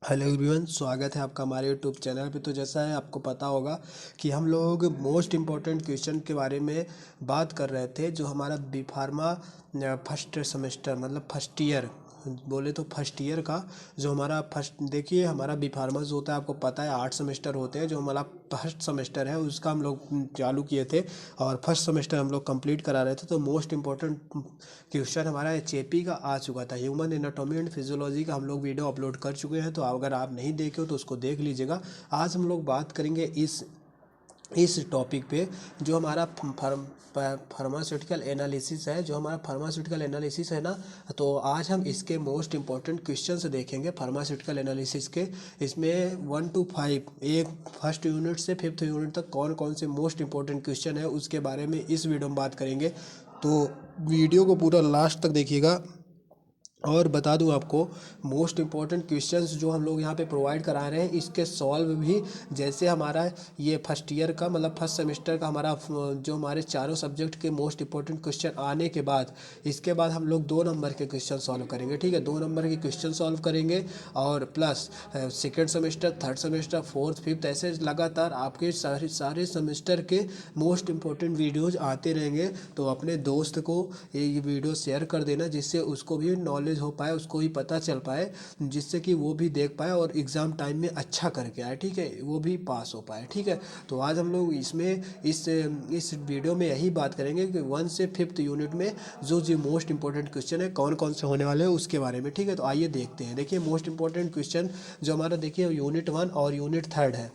Hello everyone, स्वागत है आपका हमारे यूट्यूब चैनल पे। तो जैसा है आपको पता होगा कि हम लोग मोस्ट इम्पोर्टेंट क्वेश्चन के बारे में बात कर रहे थे, जो हमारा बी फार्मा फर्स्ट सेमेस्टर मतलब फर्स्ट ईयर बोले तो फर्स्ट ईयर का जो हमारा फर्स्ट देखिए हमारा बी फार्मा जो होता है आपको पता है 8 सेमेस्टर होते हैं। जो हमारा फर्स्ट सेमेस्टर है उसका हम लोग चालू किए थे और फर्स्ट सेमेस्टर हम लोग कंप्लीट करा रहे थे। तो मोस्ट इम्पोर्टेंट क्वेश्चन हमारा एचएपी का आ चुका था, ह्यूमन एनाटॉमी एंड फिजियोलॉजी का हम लोग वीडियो अपलोड कर चुके हैं। तो अगर आप नहीं देखे हो तो उसको देख लीजिएगा। आज हम लोग बात करेंगे इस टॉपिक पे, जो हमारा फार्मास्यूटिकल एनालिसिस है। जो हमारा फार्मास्यूटिकल एनालिसिस है ना, तो आज हम इसके मोस्ट इंपॉर्टेंट क्वेश्चंस देखेंगे फार्मास्यूटिकल एनालिसिस के। इसमें 1 to 5 एक फर्स्ट यूनिट से फिफ्थ यूनिट तक कौन कौन से मोस्ट इंपॉर्टेंट क्वेश्चन है उसके बारे में इस वीडियो में बात करेंगे। तो वीडियो को पूरा लास्ट तक देखिएगा। और बता दूं आपको, मोस्ट इम्पॉर्टेंट क्वेश्चंस जो हम लोग यहाँ पे प्रोवाइड करा रहे हैं इसके सॉल्व भी, जैसे हमारा ये फर्स्ट ईयर का मतलब फर्स्ट सेमेस्टर का हमारा जो हमारे चारों सब्जेक्ट के मोस्ट इम्पॉर्टेंट क्वेश्चन आने के बाद इसके बाद हम लोग 2 नंबर के क्वेश्चन सॉल्व करेंगे। ठीक है, 2 नंबर के क्वेश्चन सॉल्व करेंगे और plus second semester, third semester, fourth, fifth ऐसे लगातार आपके सारे सेमेस्टर के मोस्ट इम्पॉर्टेंट वीडियोज़ आते रहेंगे। तो अपने दोस्त को ये वीडियो शेयर कर देना, जिससे उसको भी नॉलेज हो पाए, उसको भी पता चल पाए, जिससे कि वो भी देख पाए और एग्ज़ाम टाइम में अच्छा करके आए। ठीक है, वो भी पास हो पाए। ठीक है, तो आज हम लोग इसमें इस वीडियो में यही बात करेंगे कि 1 से 5th यूनिट में जो जो मोस्ट इंपॉर्टेंट क्वेश्चन है कौन कौन से होने वाले हैं उसके बारे में। ठीक है, तो आइए देखते हैं। देखिए मोस्ट इंपॉर्टेंट क्वेश्चन जो हमारा देखिए यूनिट 1 और यूनिट 3 है।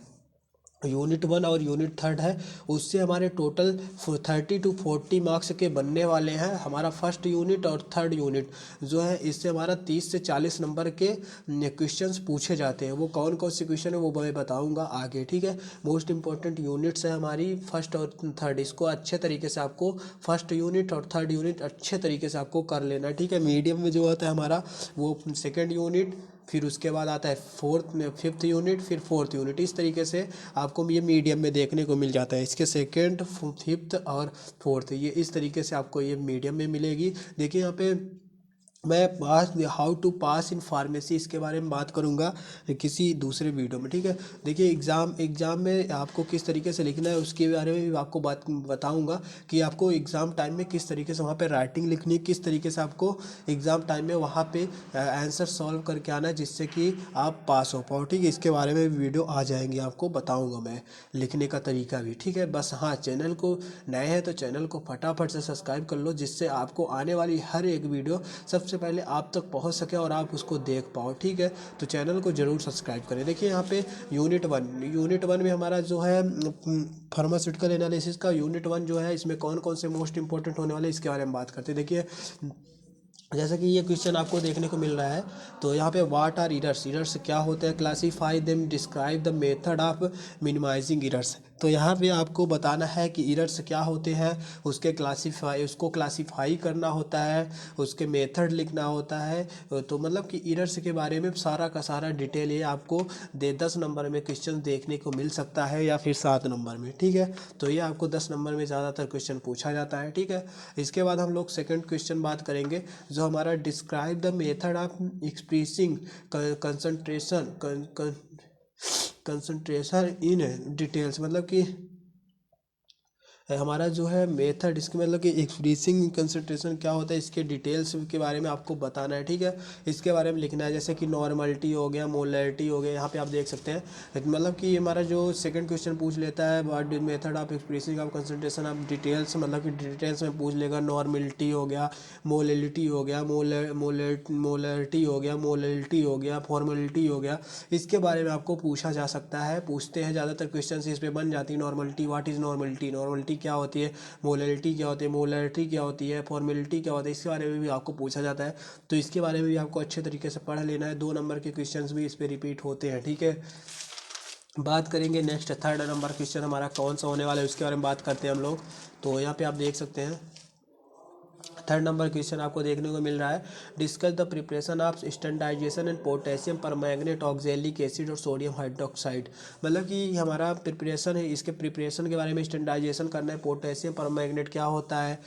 यूनिट 1 और यूनिट 3 है, उससे हमारे टोटल 30 to 40 मार्क्स के बनने वाले हैं। हमारा फर्स्ट यूनिट और थर्ड यूनिट जो है इससे हमारा 30 से 40 नंबर के क्वेश्चंस पूछे जाते हैं। वो कौन कौन से क्वेश्चन है वो मैं बताऊंगा आगे। ठीक है, मोस्ट इंपॉर्टेंट यूनिट्स है हमारी फर्स्ट और थर्ड, इसको अच्छे तरीके से आपको फर्स्ट यूनिट और थर्ड यूनिट अच्छे तरीके से आपको कर लेना है। ठीक है, मीडियम में जो होता है हमारा वो सेकेंड यूनिट, फिर उसके बाद आता है फिफ्थ यूनिट, फिर फोर्थ यूनिट। इस तरीके से आपको ये मीडियम में देखने को मिल जाता है। इसके सेकेंड, फिफ्थ और फोर्थ ये इस तरीके से आपको ये मीडियम में मिलेगी। देखिए यहाँ पे मैं pass how to pass in pharmacy इसके बारे में बात करूंगा किसी दूसरे वीडियो में। ठीक है, देखिए एग्ज़ाम में आपको किस तरीके से लिखना है उसके बारे में भी आपको बात बताऊंगा कि आपको एग्ज़ाम टाइम में किस तरीके से वहाँ पे राइटिंग लिखनी है, किस तरीके से आपको एग्ज़ाम टाइम में वहाँ पे आंसर सॉल्व करके आना है, जिससे कि आप पास हो पाओ। ठीक है, इसके बारे में वीडियो आ जाएंगे, आपको बताऊँगा मैं लिखने का तरीका भी। ठीक है, बस हाँ, चैनल को नए हैं तो चैनल को फटाफट से सब्सक्राइब कर लो, जिससे आपको आने वाली हर एक वीडियो सबसे पहले आप तक पहुंच सके और आप उसको देख पाओ। ठीक है, तो चैनल को ज़रूर सब्सक्राइब करें। देखिए यहाँ पे यूनिट 1 में हमारा जो है फार्मास्यूटिकल एनालिसिस का यूनिट 1 जो है, इसमें कौन कौन से मोस्ट इंपॉर्टेंट होने वाले इसके बारे में बात करते हैं। देखिए जैसा कि ये क्वेश्चन आपको देखने को मिल रहा है, तो यहाँ पे व्हाट आर इरर्स, इरर्स क्या होते हैं, classify them, describe the method of minimising errors. तो यहाँ पे आपको बताना है कि इरर्स क्या होते हैं, उसको क्लासीफाई करना होता है, उसके मेथड लिखना होता है। तो मतलब कि इरर्स के बारे में सारा का सारा डिटेल ये आपको 10 नंबर में क्वेश्चन देखने को मिल सकता है या फिर 7 नंबर में। ठीक है, तो ये आपको 10 नंबर में ज़्यादातर क्वेश्चन पूछा जाता है। ठीक है, इसके बाद हम लोग सेकंड क्वेश्चन बात करेंगे, जो हमारा describe the method of expressing concentration concentration in details. मतलब कि हमारा जो है मेथड, इसके मतलब कि एक्सप्रेसिंग कंसंट्रेशन क्या होता है इसके डिटेल्स के बारे में आपको बताना है। ठीक है, इसके बारे में लिखना है, जैसे कि नॉर्मलिटी हो गया, मोलैरिटी हो गया। यहाँ पे आप देख सकते हैं मतलब कि हमारा जो सेकंड क्वेश्चन पूछ लेता है what method of expressing of concentration of details, मतलब कि डिटेल्स में पूछ लेगा। नॉर्मलिटी हो गया, मोलैलिटी हो गया, मोलैरिटी हो गया, मोलैलिटी हो गया, फॉर्मेलिटी हो गया। इसके बारे में आपको पूछा जा सकता है, पूछते हैं ज़्यादातर क्वेश्चन इस पे बन जाती है। Normality, what is normality, normality क्या होती है, मोलैलिटी क्या होती है, मोलैरिटी क्या होती है, फॉर्मेलिटी क्या होती है, इसके बारे में भी आपको पूछा जाता है। तो इसके बारे में भी आपको अच्छे तरीके से पढ़ लेना है। 2 नंबर के क्वेश्चंस भी इस पे रिपीट होते हैं। ठीक है, बात करेंगे नेक्स्ट थर्ड नंबर क्वेश्चन हमारा कौन सा होने वाला है उसके बारे में बात करते हैं हम लोग। तो यहाँ पे आप देख सकते हैं थर्ड नंबर क्वेश्चन आपको देखने को मिल रहा है, discuss the preparation of standardization and potassium permanganate oxalic acid और सोडियम हाइड्रोक्साइड। मतलब कि हमारा प्रिपरेशन है, इसके प्रिपरेशन के बारे में स्टैंडार्डाइजेशन करना है, पोटेशियम परमैंगनेट क्या होता है,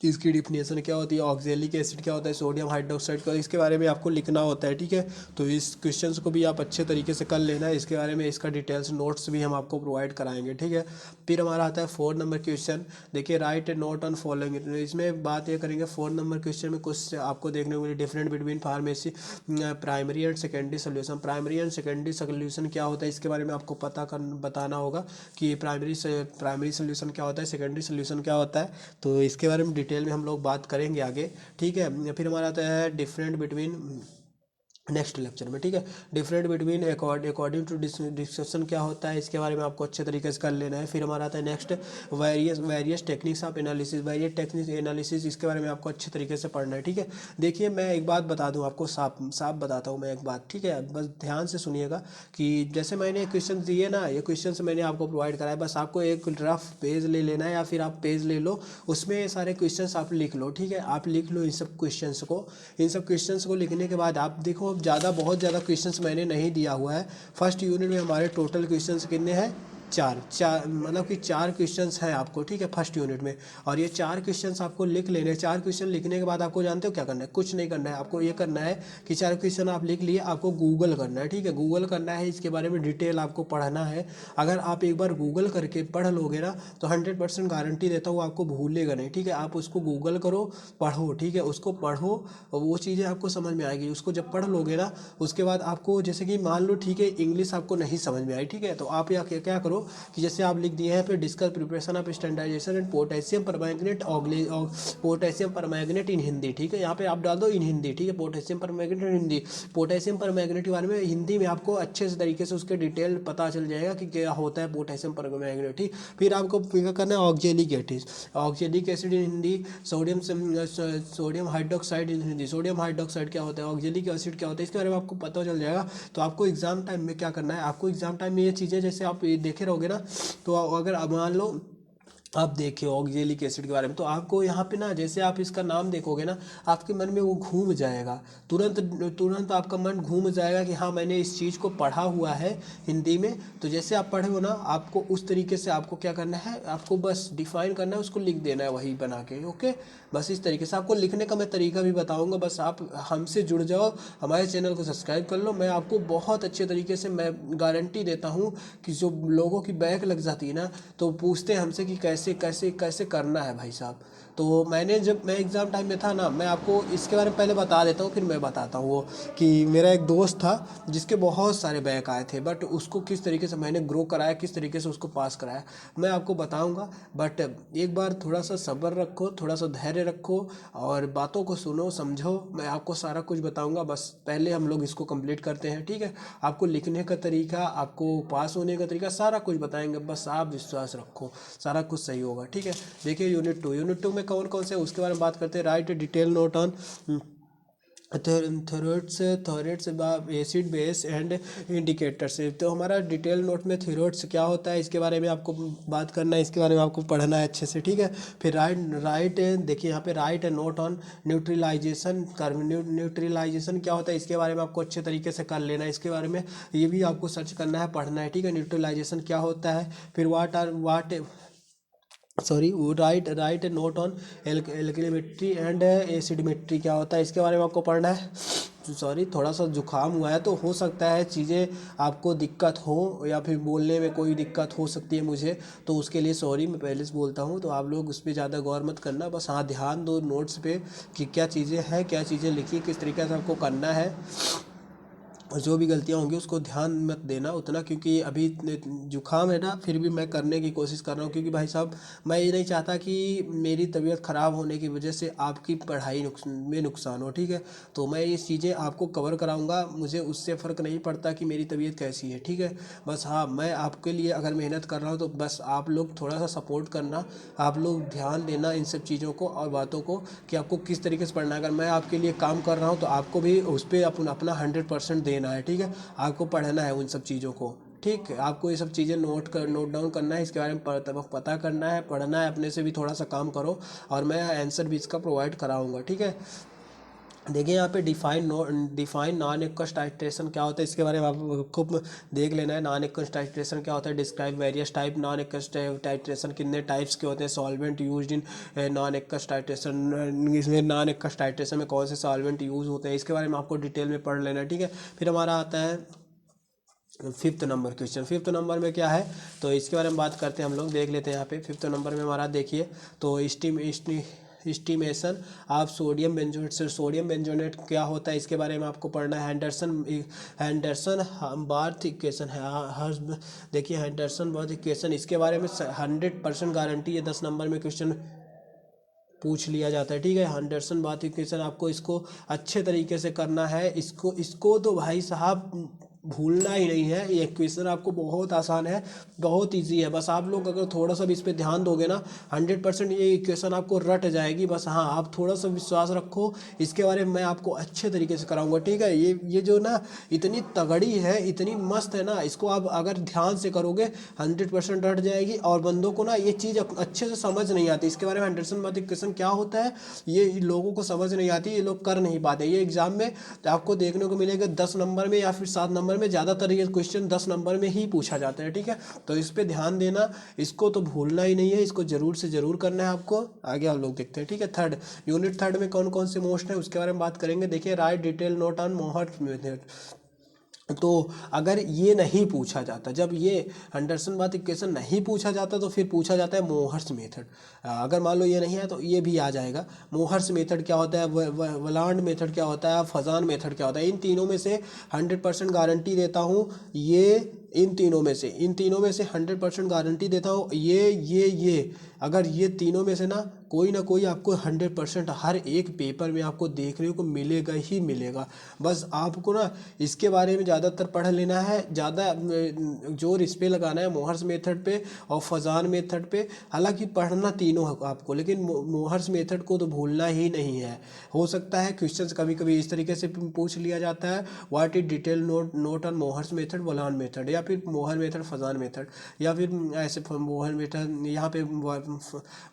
इसकी डिफिनेशन क्या होती है, ऑक्जेलिक एसिड क्या होता है, सोडियम हाइड्रोक्साइड क्या होता है, इसके बारे में आपको लिखना होता है। ठीक है, तो इस क्वेश्चंस को भी आप अच्छे तरीके से कर लेना है, इसके बारे में इसका डिटेल्स नोट्स भी हम आपको प्रोवाइड कराएंगे। ठीक है, फिर हमारा आता है 4 नंबर क्वेश्चन। देखिए, right A note on following. इसमें बात ये करेंगे 4 नंबर क्वेश्चन में कुछ आपको देखने को मिले, different between pharmacy primary and secondary solution. Primary and secondary solution क्या होता है, इसके बारे में आपको बताना होगा कि प्राइमरी सोल्यूशन क्या होता है, सेकेंडरी सोल्यूशन क्या होता है। तो इसके बारे में डिटेल में हम लोग बात करेंगे आगे। ठीक है, फिर हमारा आता है डिफरेंट बिटवीन नेक्स्ट लेक्चर में। ठीक है, different between according to discussion क्या होता है, इसके बारे में आपको अच्छे तरीके से कर लेना है। फिर हमारा आता है next various techniques of analysis. Various techniques analysis, इसके बारे में आपको अच्छे तरीके से पढ़ना है। ठीक है, देखिए मैं एक बात बता दूं आपको, साफ साफ बताता हूँ मैं एक बात। ठीक है, बस ध्यान से सुनिएगा कि जैसे मैंने क्वेश्चन दिए ना, ये क्वेश्चन मैंने आपको प्रोवाइड कराया, बस आपको एक रफ पेज ले लेना है या फिर आप पेज ले लो, उसमें सारे क्वेश्चंस आप लिख लो। ठीक है, आप लिख लो इन सब क्वेश्चंस को लिखने के बाद आप देखो, अब बहुत ज़्यादा क्वेश्चंस मैंने नहीं दिया हुआ है। फर्स्ट यूनिट में हमारे टोटल क्वेश्चंस कितने हैं, चार मतलब कि 4 क्वेश्चंस हैं आपको। ठीक है, फर्स्ट यूनिट में, और ये 4 क्वेश्चंस आपको लिख लेने हैं। 4 क्वेश्चन लिखने के बाद आपको जानते हो क्या करना है, कुछ नहीं करना है। आपको ये करना है कि 4 क्वेश्चन आप लिख लिए, आपको गूगल करना है। ठीक है, गूगल करना है, इसके बारे में डिटेल आपको पढ़ना है। अगर आप एक बार गूगल करके पढ़ लोगे ना, तो 100% गारंटी देता हूँ आपको भूलेगा नहीं। ठीक है, आप उसको गूगल करो, पढ़ो। ठीक है, उसको पढ़ो, वो चीज़ें आपको समझ में आएगी। उसको जब पढ़ लोगे ना, उसके बाद आपको जैसे कि मान लो, ठीक है, इंग्लिश आपको नहीं समझ में आई, ठीक है, तो आप या क्या करो कि जैसे आप लिख दिए हैं फिर discuss preparation of standardization and potassium permanganate potassium permanganate in Hindi. ठीक है, यहाँ पे आप डाल दो इन हिंदी। ठीक है, potassium permanganate in Hindi. Potassium permanganate के बारे में हिंदी में आपको अच्छे से तरीके से उसके डिटेल पता चल जाएगा कि क्या होता है पोटेशियम परमैंगनेट। ठीक, फिर आपको क्या करना है, oxalic acid in Hindi, sodium hydroxide in Hindi. Sodium hydroxide क्या होता है, ऑक्जेलिक एसिड क्या होता है, इसके बारे में आपको पता चल जाएगा। तो आपको एग्जाम टाइम में क्या करना है, आपको एग्जाम टाइम में ये चीज़ें जैसे आप देखे रहोगे ना, तो अगर अब मान लो आप देखिए ऑक्जेलिक एसिड के बारे में, तो आपको यहाँ पे ना, जैसे आप इसका नाम देखोगे ना, आपके मन में वो घूम जाएगा, तुरंत तुरंत आपका मन घूम जाएगा कि हाँ मैंने इस चीज़ को पढ़ा हुआ है हिंदी में। तो जैसे आप पढ़े हो ना, आपको उस तरीके से आपको क्या करना है, आपको बस डिफाइन करना है, उसको लिख देना है वही बना के। ओके, बस इस तरीके से आपको लिखने का मैं तरीका भी बताऊँगा। बस आप हमसे जुड़ जाओ, हमारे चैनल को सब्सक्राइब कर लो। मैं आपको बहुत अच्छे तरीके से, मैं गारंटी देता हूँ कि जो लोगों की बैक लग जाती है ना, तो पूछते हैं हमसे कि कैसे कैसे कैसे करना है भाई साहब। तो जब मैं एग्ज़ाम टाइम में था ना, मैं आपको इसके बारे में पहले बता देता हूँ, फिर मैं बताता हूँ। वो कि मेरा एक दोस्त था जिसके बहुत सारे बैक आए थे, बट उसको किस तरीके से मैंने ग्रो कराया, किस तरीके से उसको पास कराया, मैं आपको बताऊँगा। बट एक बार थोड़ा सा सब्र रखो, थोड़ा सा धैर्य रखो, और बातों को सुनो, समझो, मैं आपको सारा कुछ बताऊँगा। बस पहले हम लोग इसको कंप्लीट करते हैं। ठीक है, आपको लिखने का तरीका, आपको पास होने का तरीका, सारा कुछ बताएंगे, बस आप विश्वास रखो, सारा कुछ सही होगा। ठीक है, देखिए यूनिट 2 में कौन कौन से उसके बारे में बात करते हैं। Write detail note on theories acid base and indicators. तो हमारा डिटेल नोट में थ्योरेट्स क्या होता है, इसके बारे में आपको बात करना है, इसके बारे में आपको पढ़ना है अच्छे से। ठीक है, फिर राइट देखिए यहाँ पे right note on neutralisation. Neutralisation क्या होता है, इसके बारे में आपको अच्छे तरीके से कर लेना है। इसके बारे में ये भी आपको सर्च करना है, पढ़ना है। ठीक है, न्यूट्रलाइजेशन क्या होता है। फिर वो राइट नोट ऑन एल्कलीमेट्री एंड एसिडमेट्री क्या होता है, इसके बारे में आपको पढ़ना है। थोड़ा सा जुकाम हुआ है, तो हो सकता है चीज़ें आपको दिक्कत हो, या फिर बोलने में कोई दिक्कत हो सकती है मुझे, तो उसके लिए सॉरी, मैं पहले से बोलता हूँ। तो आप लोग उस पर ज़्यादा गौर मत करना, बस हाँ ध्यान दो नोट्स पे कि क्या चीज़ें हैं, क्या चीज़ें लिखी, किस तरीके से आपको करना है, और जो भी गलतियाँ होंगी उसको ध्यान मत देना उतना, क्योंकि अभी जुकाम है ना, फिर भी मैं करने की कोशिश कर रहा हूँ, क्योंकि भाई साहब मैं ये नहीं चाहता कि मेरी तबीयत ख़राब होने की वजह से आपकी पढ़ाई में नुकसान हो। ठीक है, तो मैं ये चीज़ें आपको कवर कराऊंगा, मुझे उससे फ़र्क नहीं पड़ता कि मेरी तबीयत कैसी है। ठीक है, बस हाँ, मैं आपके लिए अगर मेहनत कर रहा हूँ, तो बस आप लोग थोड़ा सा सपोर्ट करना, आप लोग ध्यान देना इन सब चीज़ों को और बातों को, कि आपको किस तरीके से पढ़ना है। अगर मैं आपके लिए काम कर रहा हूँ, तो आपको भी उस पर अपना 100% देना है। ठीक है, आपको पढ़ना है उन सब चीज़ों को। ठीक है, आपको ये सब चीज़ें नोट डाउन करना है, इसके बारे में पता करना है, पढ़ना है, अपने से भी थोड़ा सा काम करो, और मैं आंसर भी इसका प्रोवाइड कराऊंगा। ठीक है, देखिए यहाँ पे डिफाइन नॉन एक्वस टाइट्रेशन क्या होता है, इसके बारे में आपको देख लेना है। नॉन एक्वस टाइट्रेशन क्या होता है, describe various type non aqueous titration, कितने टाइप्स के होते हैं, solvent used in non aqueous titration, इसमें नॉन एक्वस टाइट्रेशन में कौन से सॉल्वेंट यूज होते हैं, इसके बारे में आपको डिटेल में पढ़ लेना है, ठीक है। फिर हमारा आता है fifth number question. Fifth number में क्या है, तो इसके बारे में बात करते हैं हम लोग, देख लेते हैं यहाँ पे। फिफ्थ नंबर में हमारा देखिए, तो एस्टिमेशन आप सोडियम बेंजोनेट से, सोडियम बेंजोनेट क्या होता है इसके बारे में आपको पढ़ना है। हैंडरसन बार्थ इक्वेशन है, हर देखिए हैंडरसन बार्थ इक्वेशन, इसके बारे में 100% गारंटी है 10 नंबर में क्वेश्चन पूछ लिया जाता है, ठीक है। हैंडरसन बार्थ इक्वेशन आपको इसको अच्छे तरीके से करना है, इसको तो भाई साहब भूलना ही नहीं है। ये क्वेश्चन आपको बहुत आसान है, बहुत इजी है, बस आप लोग अगर थोड़ा सा भी इस पर ध्यान दोगे ना 100% ये क्वेश्चन आपको रट जाएगी। बस हाँ, आप थोड़ा सा विश्वास रखो, इसके बारे में मैं आपको अच्छे तरीके से कराऊंगा, ठीक है। ये जो ना इतनी तगड़ी है, इतनी मस्त है ना, इसको आप अगर ध्यान से करोगे 100% रट जाएगी। और बंदों को ना ये चीज़ अच्छे से समझ नहीं आती, इसके बारे में हैंडरसन बार्थ इक्वेशन क्या होता है ये लोगों को समझ नहीं आती, ये लोग कर नहीं पाते। ये एग्जाम में आपको देखने को मिलेगा 10 नंबर में या फिर 7 नंबर में, ज़्यादातर ये क्वेश्चन 10 नंबर में ही पूछा जाता है, ठीक है। तो इस पे ध्यान देना, इसको तो भूलना ही नहीं है, इसको जरूर से जरूर करना है आपको। आगे हम लोग देखते हैं, ठीक है। थर्ड यूनिट, थर्ड में कौन कौन से मोस्ट है उसके बारे में बात करेंगे। देखिए राइट डिटेल नोट ऑन मोहर मेथड, तो अगर ये नहीं पूछा जाता, जब ये हैंडरसन बार्थ इक्वेशन नहीं पूछा जाता तो फिर पूछा जाता है मोहर्स मेथड। अगर मान लो ये नहीं है तो ये भी आ जाएगा। मोहर्स मेथड क्या होता है, वलांड मेथड क्या होता है, फजान मेथड क्या होता है, इन तीनों में से 100% गारंटी देता हूँ। इन तीनों में से 100% गारंटी देता हूँ। ये अगर ये तीनों में से ना कोई आपको 100% हर एक पेपर में आपको देखने को मिलेगा ही मिलेगा। बस आपको ना इसके बारे में ज़्यादातर पढ़ लेना है, ज़्यादा जोर इस पे लगाना है, मोहर्स मेथड पे और फजान मेथड पे। हालांकि पढ़ना तीनों है आपको, लेकिन मोहर्स मेथड को तो भूलना ही नहीं है। हो सकता है क्वेश्चन कभी कभी इस तरीके से पूछ लिया जाता है, what is detail note on Mohr's method Volhard method, या फिर मोहर मेथड फजान मेथड, या फिर ऐसे मोहर मेथड यहाँ पे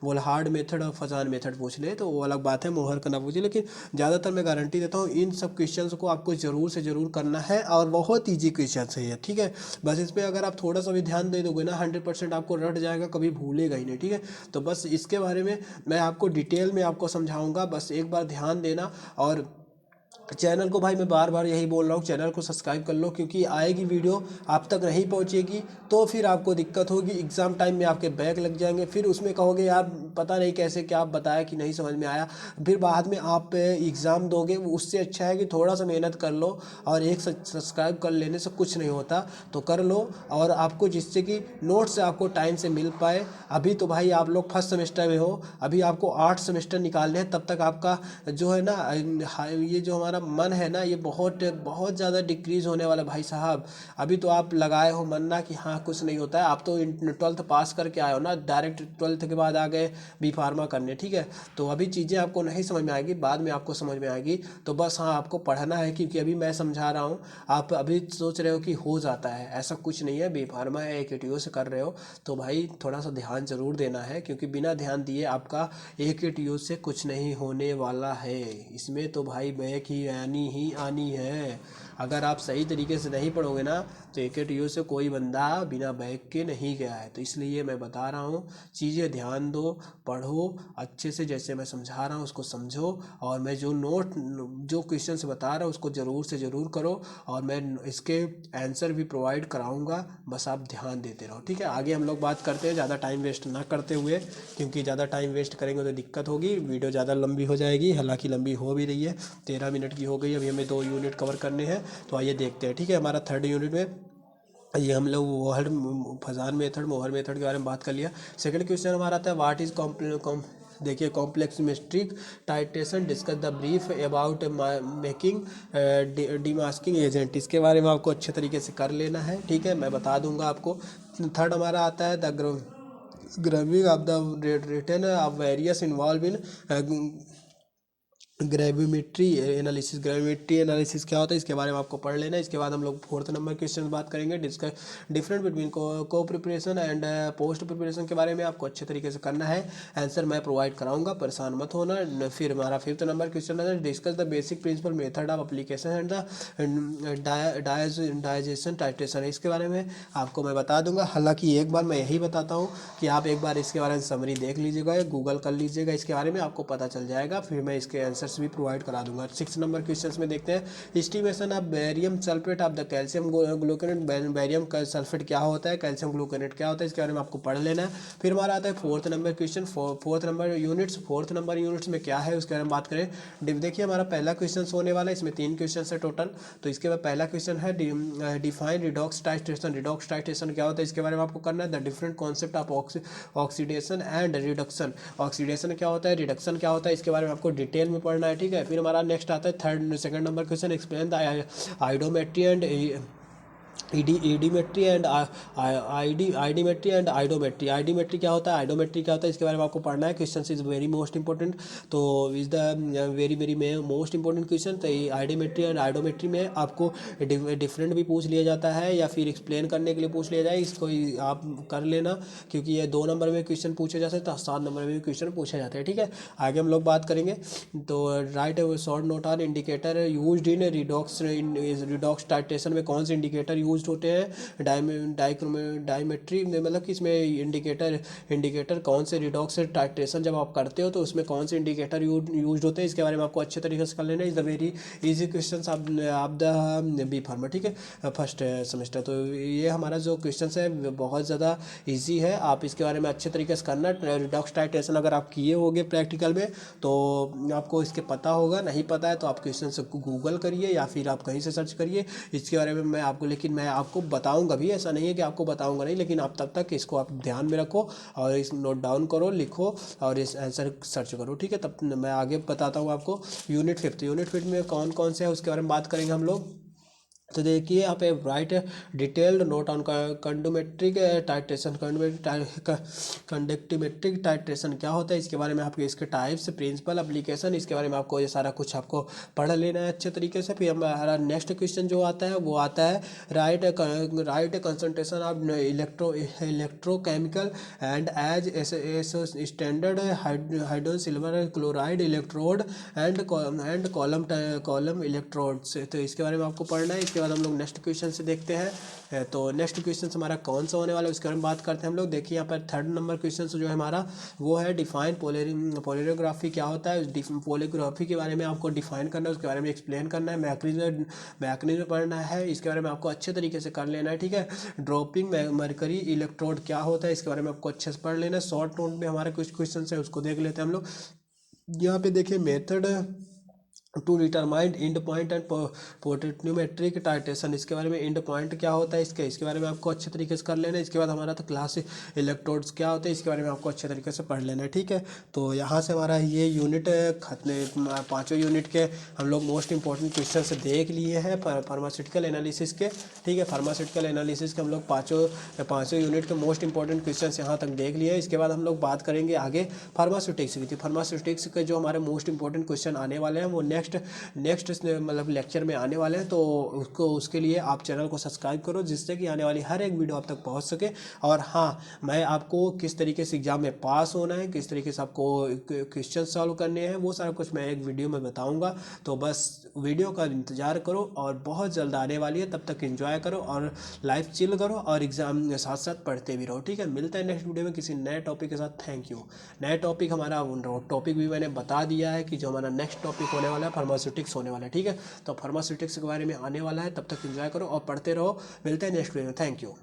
वोलहार्ड मेथड और फजान मेथड पूछ ले तो वो अलग बात है, मोहर का ना पूछे। लेकिन ज़्यादातर मैं गारंटी देता हूँ इन सब क्वेश्चंस को आपको ज़रूर से ज़रूर करना है, और बहुत ईजी क्वेश्चन है ये, ठीक है। बस इस पर अगर आप थोड़ा सा भी ध्यान दे दोगे ना 100% आपको रट जाएगा, कभी भूलेगा ही नहीं, ठीक है। तो बस इसके बारे में मैं आपको डिटेल में आपको समझाऊंगा, बस एक बार ध्यान देना। और चैनल को भाई मैं बार बार यही बोल रहा हूँ, चैनल को सब्सक्राइब कर लो, क्योंकि आएगी वीडियो आप तक नहीं पहुँचेगी तो फिर आपको दिक्कत होगी। एग्ज़ाम टाइम में आपके बैक लग जाएंगे, फिर उसमें कहोगे यार पता नहीं कैसे क्या आप बताया कि नहीं समझ में आया, फिर बाद में आप एग्ज़ाम दोगे। उससे अच्छा है कि थोड़ा सा मेहनत कर लो, और एक सब्सक्राइब कर लेने से कुछ नहीं होता, तो कर लो। और आपको जिससे कि नोट्स आपको टाइम से मिल पाए। अभी तो भाई आप लोग फर्स्ट सेमेस्टर में हो, अभी आपको 8 सेमेस्टर निकालने हैं, तब तक आपका जो है ना ये जो हमारा मन है ना ये बहुत बहुत ज़्यादा डिक्रीज़ होने वाला भाई साहब। अभी तो आप लगाए हो मन ना कि हाँ कुछ नहीं होता है, आप तो 12th पास करके आए हो ना, डायरेक्ट 12th के बाद आ गए बी फार्मा करने, ठीक है। तो अभी चीज़ें आपको नहीं समझ में आएगी, बाद में आपको समझ में आएगी। तो बस हाँ आपको पढ़ना है, क्योंकि अभी मैं समझा रहा हूँ, आप अभी सोच रहे हो कि हो जाता है, ऐसा कुछ नहीं है। बी फार्मा है, AKTO से कर रहे हो तो भाई थोड़ा सा ध्यान ज़रूर देना है, क्योंकि बिना ध्यान दिए आपका AKTO से कुछ नहीं होने वाला है। इसमें तो भाई बैक ही आनी है। अगर आप सही तरीके से नहीं पढ़ोगे ना तो AKTO से कोई बंदा बिना बैक के नहीं गया है। तो इसलिए मैं बता रहा हूँ, चीज़ें ध्यान दो, पढ़ो अच्छे से, जैसे मैं समझा रहा हूँ उसको समझो, और मैं जो क्वेश्चन से बता रहा हूँ उसको ज़रूर से ज़रूर करो, और मैं इसके आंसर भी प्रोवाइड कराऊँगा। बस आप ध्यान देते रहो, ठीक है। आगे हम लोग बात करते हैं, ज़्यादा टाइम वेस्ट ना करते हुए, क्योंकि ज़्यादा टाइम वेस्ट करेंगे तो दिक्कत होगी, वीडियो ज़्यादा लंबी हो जाएगी। हालांकि लंबी हो भी रही है, 13 मिनट की हो गई। अभी हमें 2 यूनिट कवर करने हैं, तो आइए देखते हैं, ठीक है। हमारा थर्ड यूनिट में ये हम लोग मोहर फजान मेथड मोहर मेथड के बारे में बात कर लिया। सेकंड क्वेश्चन हमारा आता है व्हाट इज देखिए complexometric titration, discuss the brief about making demasking agent, इसके बारे में आपको अच्छे तरीके से कर लेना है, ठीक है। मैं बता दूंगा आपको। थर्ड हमारा आता है the gramming of the return of various involve in gravimetry analysis क्या होता है इसके बारे में आपको पढ़ लेना है। इसके बाद हम लोग 4th नंबर क्वेश्चन बात करेंगे, डिस्कस डिफरेंस बिटवीन को प्रिपरेशन एंड पोस्ट प्रिपरेशन के बारे में आपको अच्छे तरीके से करना है। आंसर मैं प्रोवाइड कराऊंगा, परेशान मत होना। फिर हमारा 5th नंबर क्वेश्चन है, discuss the basic principle method of application and the digestion titration. इसके बारे में आपको मैं बता दूंगा। हालांकि एक बार मैं यही बताता हूँ कि आप एक बार इसके बारे में समरी देख लीजिएगा या गूगल कर लीजिएगा, इसके बारे में आपको पता चल जाएगा। फिर मैं इसके आंसर्स भी प्रोवाइड करा दूंगा। 6 नंबर क्वेश्चंस में देखते हैं, estimation of barium sulphate of the calcium gluconate. Barium का सल्फेट क्या होता है, कैल्शियम ग्लूकोनेट क्या होता है, इसके बारे में आपको पढ़ लेना है। फिर हमारा आता है 4th number question, 4th number units. 4th number units में क्या है उसके बारे में बात करें। देखिए हमारा पहला क्वेश्चन होने वाला है, इसमें 3 क्वेश्चन है टोटल। तो इसके बाद पहला क्वेश्चन है define redox titration. Redox titration क्या होता है इसके बारे में आपको करना है। The different concept of oxidation and reduction. Oxidation क्या होता है, रिडक्शन क्या होता है, इसके बारे में आपको डिटेल में पढ़ना है, ठीक है। फिर हमारा नेक्स्ट आता है second number question, explain the iodometry and iodimetry and iodimetry and iodometry. Iodimetry क्या होता है, आइडोमेट्री क्या होता है, इसके बारे में आपको पढ़ना है। Question is very most important, तो is the very most important question. तो आइडोमेट्री एंड आइडोमेट्री में आपको डिफरेंट भी पूछ लिया जाता है या फिर एक्सप्लेन करने के लिए पूछ लिया जाए, इसको आप कर लेना, क्योंकि ये 2 नंबर में क्वेश्चन पूछे जा सकते हैं, 7 नंबर में भी क्वेश्चन पूछे जाते हैं, ठीक है। आगे हम लोग बात करेंगे। तो right short note on indicator used in redox titration में कौन से इंडिकेटर यूज होते हैं। डायमेट्री में मतलब कि इसमें इंडिकेटर कौन से रिडॉक्स टाइट्रेशन जब आप करते हो तो उसमें कौन से इंडिकेटर यूज होते हैं, इसके बारे में आपको अच्छे तरीके से कर लेना है। Is the very easy question of the B pharma, ठीक है, फर्स्ट सेमेस्टर। तो ये हमारा जो क्वेश्चन है बहुत ज़्यादा ईजी है, आप इसके बारे में अच्छे तरीके से करना। रिडॉक्स टाइट्रेशन अगर आप किए होगे प्रैक्टिकल में तो आपको इसके पता होगा, नहीं पता है तो आप क्वेश्चन से गूगल करिए या फिर आप कहीं से सर्च करिए इसके बारे में। मैं आपको लेकिन मैं आपको बताऊंगा भी, ऐसा नहीं है कि आपको बताऊंगा नहीं, लेकिन आप तब तक इसको आप ध्यान में रखो और इस नोट डाउन करो, लिखो और इस आंसर सर्च करो, ठीक है। तब मैं आगे बताता हूँ आपको। यूनिट 5 में कौन कौन से है उसके बारे में बात करेंगे हम लोग। तो देखिए यहाँ पे write detailed note on conductometric titration. Conductimetric titration क्या होता है इसके बारे में आपके इसके टाइप्स, प्रिंसिपल, एप्लीकेशन, इसके बारे में आपको ये सारा कुछ आपको पढ़ लेना है अच्छे तरीके से। फिर हमारा नेक्स्ट क्वेश्चन जो आता है वो आता है right concentration of electrochemical and as standard hydrogen silver chloride electrode and column electrodes. तो इसके बारे में आपको पढ़ना है। इसके बाद हम लोग नेक्स्ट क्वेश्चन से देखते हैं। तो नेक्स्ट क्वेश्चन हमारा कौन सा होने वाला है उसके बारे में बात करते हैं हम लोग। देखिए यहाँ पर 3rd नंबर क्वेश्चन जो है हमारा वो है डिफाइन पोलरिग्राफी क्या होता है। पोलरिग्राफी के बारे में आपको डिफाइन करना है, उसके बारे में एक्सप्लेन करना है, मैकेनिज्म पढ़ना है, इसके बारे में आपको अच्छे तरीके से कर लेना है, ठीक है। ड्रॉपिंग मरकरी इलेक्ट्रोड क्या होता है इसके बारे में आपको अच्छे से पढ़ लेना है। शॉर्ट नोट में हमारे कुछ क्वेश्चन है उसको देख लेते हैं हम लोग। यहाँ पे देखिए method to determine end point and potentiometric titration. इसके बारे में एंड पॉइंट क्या होता है इसके बारे में आपको अच्छे तरीके से कर लेना है। इसके बाद हमारा तो क्लास इलेक्ट्रोड्स क्या होते हैं इसके बारे में आपको अच्छे तरीके से पढ़ लेना है, ठीक है। तो यहाँ से हमारा ये यूनिट खत्म, 5 यूनिट के हम लोग मोस्ट इंपॉर्टेंट क्वेश्चन से देख लिए हैं फार्मास्यूटिकल एनालिसिस के, ठीक है। फार्मास्यूटिकल एनालिसिस के हम लोग पाँचों यूनिट के मोस्ट इंपॉर्टेंट क्वेश्चन यहाँ तक देख लिए। इसके बाद हम लोग बात करेंगे आगे फार्मास्यूटिक्स की। फार्मास्यूटिक्स के जो हमारे मोस्ट इंपॉर्टेंट क्वेश्चन आने वाले हैं वो नेक्स्ट मतलब लेक्चर में आने वाले हैं। तो उसके लिए आप चैनल को सब्सक्राइब करो जिससे कि आने वाली हर एक वीडियो आप तक पहुंच सके। और हाँ, मैं आपको किस तरीके से एग्जाम में पास होना है, किस तरीके से आपको क्वेश्चन सॉल्व करने हैं, वो सारा कुछ मैं एक वीडियो में बताऊंगा। तो बस वीडियो का इंतज़ार करो और बहुत जल्द आने वाली है, तब तक एंजॉय करो और लाइफ चिल करो और एग्जाम के साथ साथ पढ़ते भी रहो, ठीक है। मिलते हैं नेक्स्ट वीडियो में किसी नए टॉपिक के साथ। Thank you. नए टॉपिक हमारा टॉपिक भी मैंने बता दिया है कि जो हमारा नेक्स्ट टॉपिक होने वाला है फार्मास्यूटिक्स होने वाला है, ठीक है। तो फार्मास्यूटिक्स के बारे में आने वाला है, तब तक एंजॉय करो और पढ़ते रहो। मिलते हैं नेक्स्ट वीडियो में। Thank you.